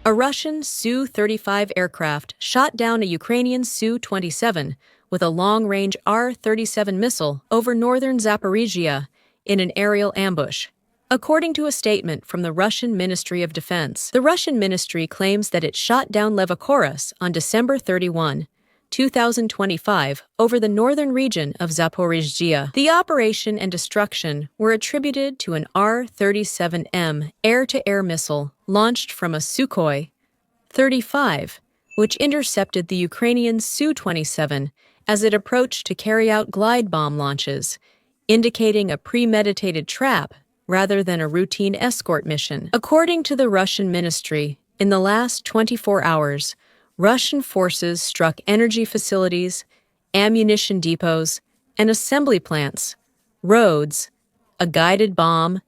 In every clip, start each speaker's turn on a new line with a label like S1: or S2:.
S1: A Russian Su-35 aircraft shot down a Ukrainian Su-27 with a long-range R-37 missile over northern Zaporizhia in an aerial ambush. According to a statement from the Russian Ministry of Defense, the Russian ministry claims that it shot down Levochorus on December 31, 2025, over the northern region of Zaporizhia. The operation and destruction were attributed to an R-37M air-to-air missile launched from a Sukhoi 35, which intercepted the Ukrainian Su-27 as it approached to carry out glide bomb launches, indicating a premeditated trap rather than a routine escort mission. According to the Russian ministry, in the last 24 hours, Russian forces struck energy facilities, ammunition depots, and assembly plants, roads, a guided bomb,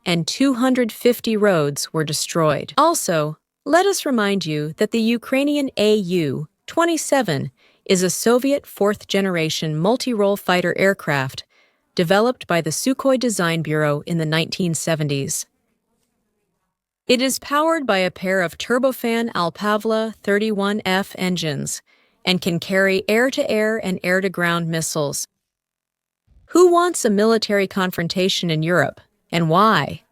S1: and 250 roads were destroyed. Also, let us remind you that the Ukrainian Au-27 is a Soviet fourth-generation multi-role fighter aircraft developed by the Sukhoi Design Bureau in the 1970s. It is powered by a pair of turbofan Alpavla 31F engines and can carry air-to-air and air-to-ground missiles. Who wants a military confrontation in Europe, and why?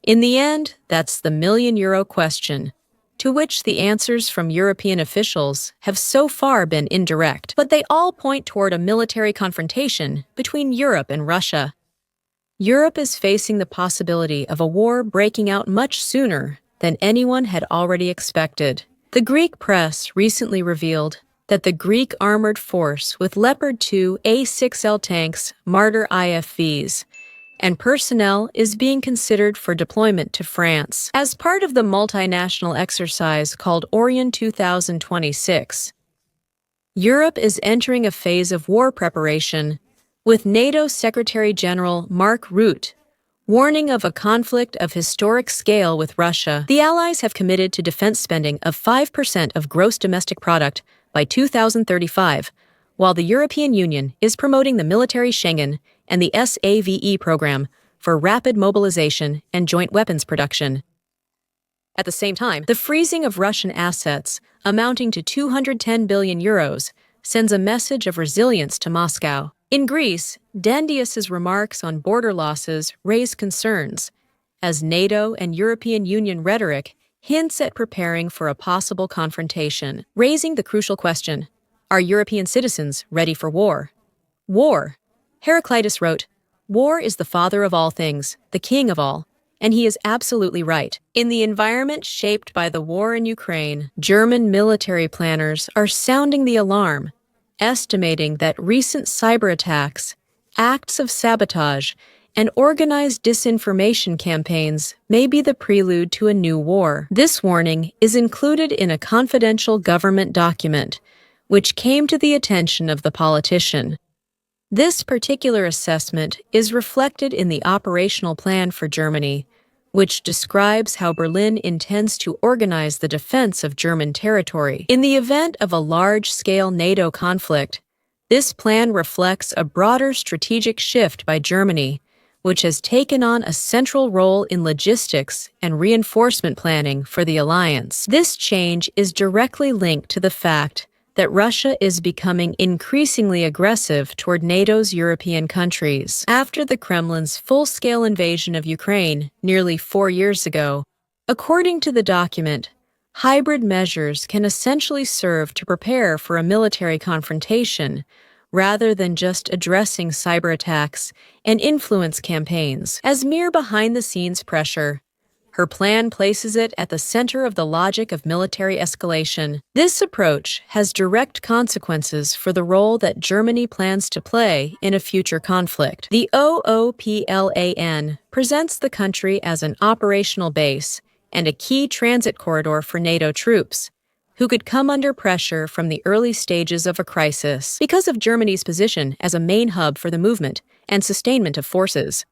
S1: In the end, that's the million-euro question, to which the answers from European officials have so far been indirect, but they all point toward a military confrontation between Europe and Russia. Europe is facing the possibility of a war breaking out much sooner than anyone had already expected. The Greek press recently revealed that the Greek armored force with Leopard 2 A6L tanks, Marder IFVs, and personnel is being considered for deployment to France as part of the multinational exercise called Orion 2026. Europe is entering a phase of war preparation, with NATO Secretary-General Mark Rutte warning of a conflict of historic scale with Russia. The Allies have committed to defense spending of 5% of gross domestic product by 2035, while the European Union is promoting the military Schengen and the SAVE program for rapid mobilization and joint weapons production. At the same time, the freezing of Russian assets, amounting to 210 billion euros, sends a message of resilience to Moscow. In Greece, Dandias's remarks on border losses raise concerns, as NATO and European Union rhetoric hints at preparing for a possible confrontation, raising the crucial question: are European citizens ready for war? War. Heraclitus wrote, "War is the father of all things, the king of all," and he is absolutely right. In the environment shaped by the war in Ukraine, German military planners are sounding the alarm, estimating that recent cyber attacks, acts of sabotage, and organized disinformation campaigns may be the prelude to a new war. This warning is included in a confidential government document, which came to the attention of the politician. This particular assessment is reflected in the operational plan for Germany, which describes how Berlin intends to organize the defense of German territory. In the event of a large-scale NATO conflict, this plan reflects a broader strategic shift by Germany, which has taken on a central role in logistics and reinforcement planning for the alliance. This change is directly linked to the fact that Russia is becoming increasingly aggressive toward NATO's European countries. After the Kremlin's full-scale invasion of Ukraine nearly 4 years ago, according to the document, hybrid measures can essentially serve to prepare for a military confrontation rather than just addressing cyber attacks and influence campaigns as mere behind-the-scenes pressure. Her plan places it at the center of the logic of military escalation. This approach has direct consequences for the role that Germany plans to play in a future conflict. The OOPLAN presents the country as an operational base and a key transit corridor for NATO troops, who could come under pressure from the early stages of a crisis because of Germany's position as a main hub for the movement and sustainment of forces.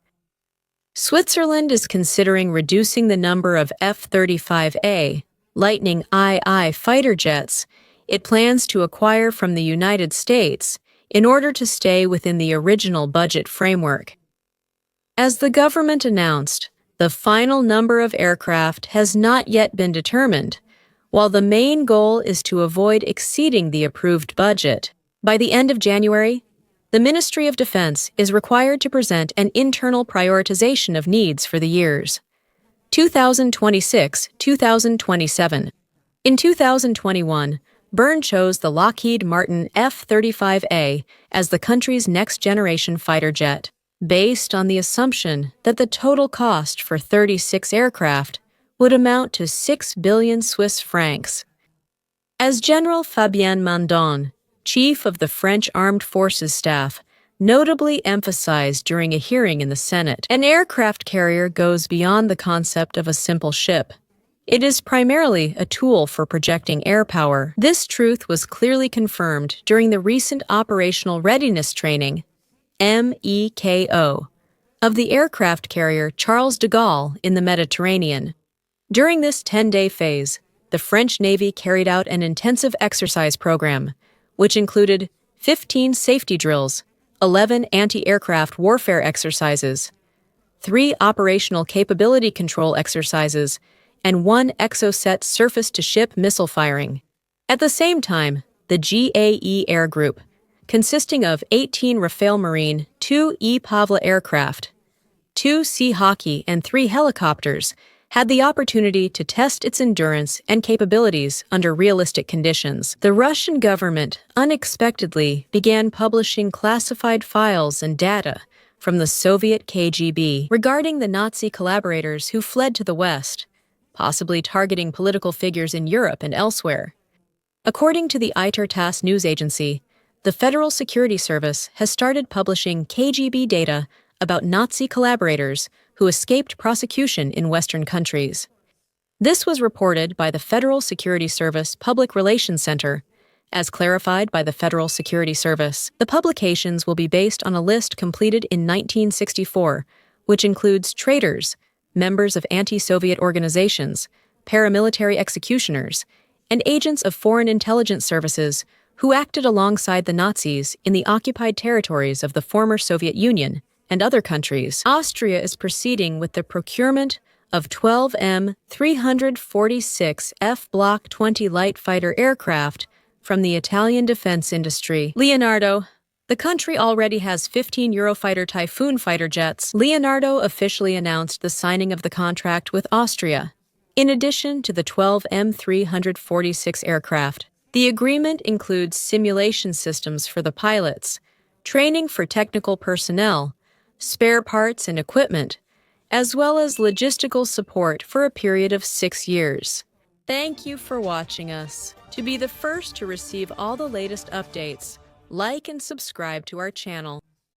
S1: Switzerland is considering reducing the number of F-35A, Lightning II fighter jets it plans to acquire from the United States in order to stay within the original budget framework. As the government announced, The final number of aircraft has not yet been determined, while the main goal is to avoid exceeding the approved budget. By the end of January, the Ministry of Defense is required to present an internal prioritization of needs for the years 2026-2027. In 2021, Byrne chose the Lockheed Martin F-35A as the country's next-generation fighter jet, based on the assumption that the total cost for 36 aircraft would amount to 6 billion Swiss francs. As General Fabien Mandon, chief of the French Armed Forces Staff, notably emphasized during a hearing in the Senate, an aircraft carrier goes beyond the concept of a simple ship. It is primarily a tool for projecting air power. This truth was clearly confirmed during the recent Operational Readiness Training, MEKO, of the aircraft carrier Charles de Gaulle in the Mediterranean. During this 10-day phase, the French Navy carried out an intensive exercise program, which included 15 safety drills, 11 anti-aircraft warfare exercises, 3 operational capability control exercises, and 1 Exocet surface-to-ship missile firing. At the same time, the GAE Air Group, consisting of 18 Rafale Marine 2 E-Pavla aircraft, 2 Sea Hockey, and 3 helicopters, had the opportunity to test its endurance and capabilities under realistic conditions. The Russian government unexpectedly began publishing classified files and data from the Soviet KGB regarding the Nazi collaborators who fled to the West, possibly targeting political figures in Europe and elsewhere. According to the ITER-TASS news agency, the Federal Security Service has started publishing KGB data about Nazi collaborators who escaped prosecution in Western countries. This was reported by the Federal Security Service Public Relations Center. As clarified by the Federal Security Service, the publications will be based on a list completed in 1964, which includes traitors, members of anti-Soviet organizations, paramilitary executioners, and agents of foreign intelligence services who acted alongside the Nazis in the occupied territories of the former Soviet Union and other countries. Austria is proceeding with the procurement of 12 M346F Block 20 light fighter aircraft from the Italian defense industry. Leonardo. The country already has 15 Eurofighter Typhoon fighter jets. Leonardo officially announced the signing of the contract with Austria, in addition to the 12 M346 aircraft. The agreement includes simulation systems for the pilots, training for technical personnel, spare parts and equipment, as well as logistical support for a period of 6 years. Thank you for watching us. To be the first to receive all the latest updates, like and subscribe to our channel.